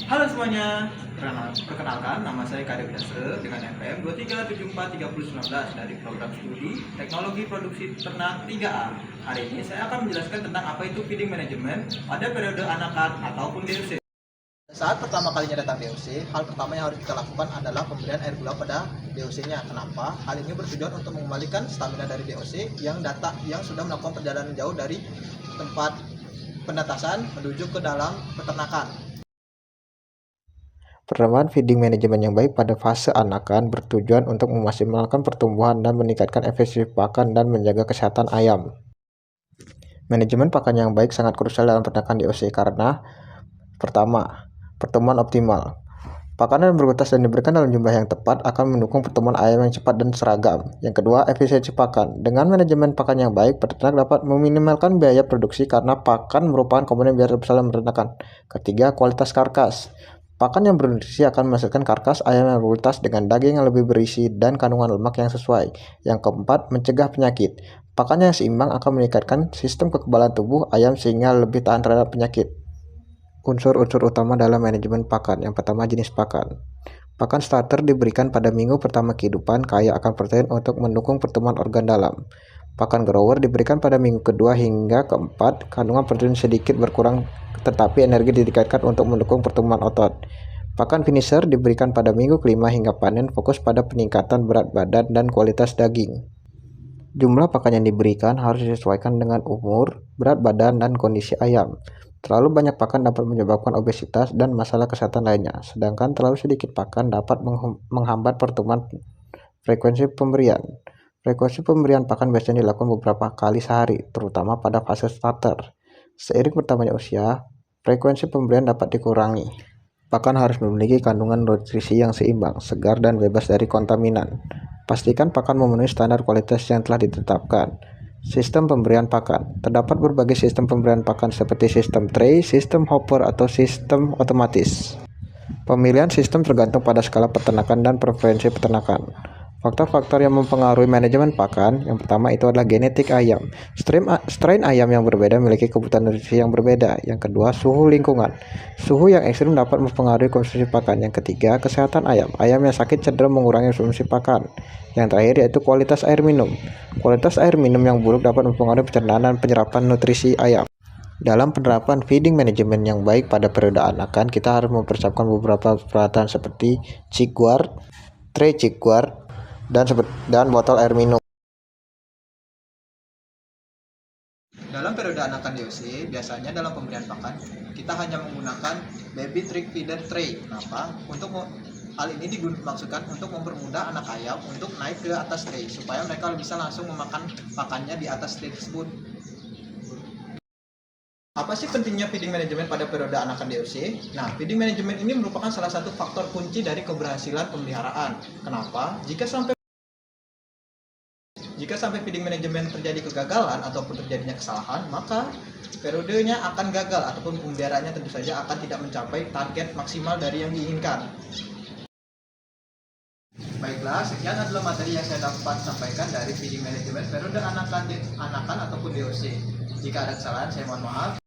Halo semuanya, perkenalkan nama saya Kadek Dasre dengan NPM 23743019 dari program studi Teknologi Produksi Ternak 3A. Hari ini saya akan menjelaskan tentang apa itu feeding management pada periode anakan ataupun DOC. Saat pertama kalinya datang DOC, hal pertama yang harus kita lakukan adalah pemberian air gula pada DOC-nya. Kenapa? Hal ini bertujuan untuk mengembalikan stamina dari DOC yang sudah melakukan perjalanan jauh dari tempat penetasan menuju ke dalam peternakan. Penerapan feeding manajemen yang baik pada fase anakan bertujuan untuk memaksimalkan pertumbuhan dan meningkatkan efisiensi pakan dan menjaga kesehatan ayam. Manajemen pakan yang baik sangat krusial dalam peternakan DOC karena pertama, pertumbuhan optimal. Pakanan yang berkualitas dan diberikan dalam jumlah yang tepat akan mendukung pertumbuhan ayam yang cepat dan seragam. Yang kedua, efisiensi pakan. Dengan manajemen pakan yang baik, peternak dapat meminimalkan biaya produksi karena pakan merupakan komponen biaya terbesar dalam peternakan. Ketiga, kualitas karkas. Pakan yang bernutrisi akan menghasilkan karkas ayam yang berkualitas dengan daging yang lebih berisi dan kandungan lemak yang sesuai. Yang keempat, mencegah penyakit. Pakan yang seimbang akan meningkatkan sistem kekebalan tubuh ayam sehingga lebih tahan terhadap penyakit. Unsur-unsur utama dalam manajemen pakan. Yang pertama, jenis pakan. Pakan starter diberikan pada minggu pertama kehidupan kaya akan protein untuk mendukung pertumbuhan organ dalam. Pakan grower diberikan pada minggu kedua hingga keempat, kandungan protein sedikit berkurang tetapi energi ditingkatkan untuk mendukung pertumbuhan otot. Pakan finisher diberikan pada minggu kelima hingga panen, fokus pada peningkatan berat badan dan kualitas daging. Jumlah pakan yang diberikan harus disesuaikan dengan umur, berat badan, dan kondisi ayam. Terlalu banyak pakan dapat menyebabkan obesitas dan masalah kesehatan lainnya, sedangkan terlalu sedikit pakan dapat menghambat pertumbuhan. Frekuensi pemberian. Frekuensi pemberian pakan biasanya dilakukan beberapa kali sehari, terutama pada fase starter. Seiring bertambahnya usia, frekuensi pemberian dapat dikurangi. Pakan harus memiliki kandungan nutrisi yang seimbang, segar, dan bebas dari kontaminan. Pastikan pakan memenuhi standar kualitas yang telah ditetapkan. Sistem pemberian pakan. Terdapat berbagai sistem pemberian pakan seperti sistem tray, sistem hopper, atau sistem otomatis. Pemilihan sistem tergantung pada skala peternakan dan preferensi peternakan. Faktor-faktor yang mempengaruhi manajemen pakan, yang pertama itu adalah genetik ayam. Strain ayam yang berbeda memiliki kebutuhan nutrisi yang berbeda. Yang kedua, suhu lingkungan. Suhu yang ekstrim dapat mempengaruhi konsumsi pakan. Yang ketiga, kesehatan ayam. Ayam yang sakit cenderung mengurangi konsumsi pakan. Yang terakhir yaitu kualitas air minum. Kualitas air minum yang buruk dapat mempengaruhi pencernaan dan penyerapan nutrisi ayam. Dalam penerapan feeding management yang baik pada periode anakan, kita harus mempersiapkan beberapa peralatan seperti chick guard, tray chick guard, dan botol air minum. Dalam periode anakan DOC, biasanya dalam pemberian pakan, kita hanya menggunakan baby trick feeder tray. Kenapa? Hal ini dimaksudkan untuk mempermudah anak ayam untuk naik ke atas tray, supaya mereka bisa langsung memakan pakannya di atas tray tersebut. Apa sih pentingnya feeding management pada periode anakan DOC? Nah, feeding management ini merupakan salah satu faktor kunci dari keberhasilan pemeliharaan. Kenapa? Jika sampai feeding management terjadi kegagalan ataupun terjadinya kesalahan, maka periodenya akan gagal ataupun pemeliharaannya tentu saja akan tidak mencapai target maksimal dari yang diinginkan. Baiklah, sekian adalah materi yang saya dapat sampaikan dari feeding management periode anakan ataupun DOC. Jika ada kesalahan, saya mohon maaf.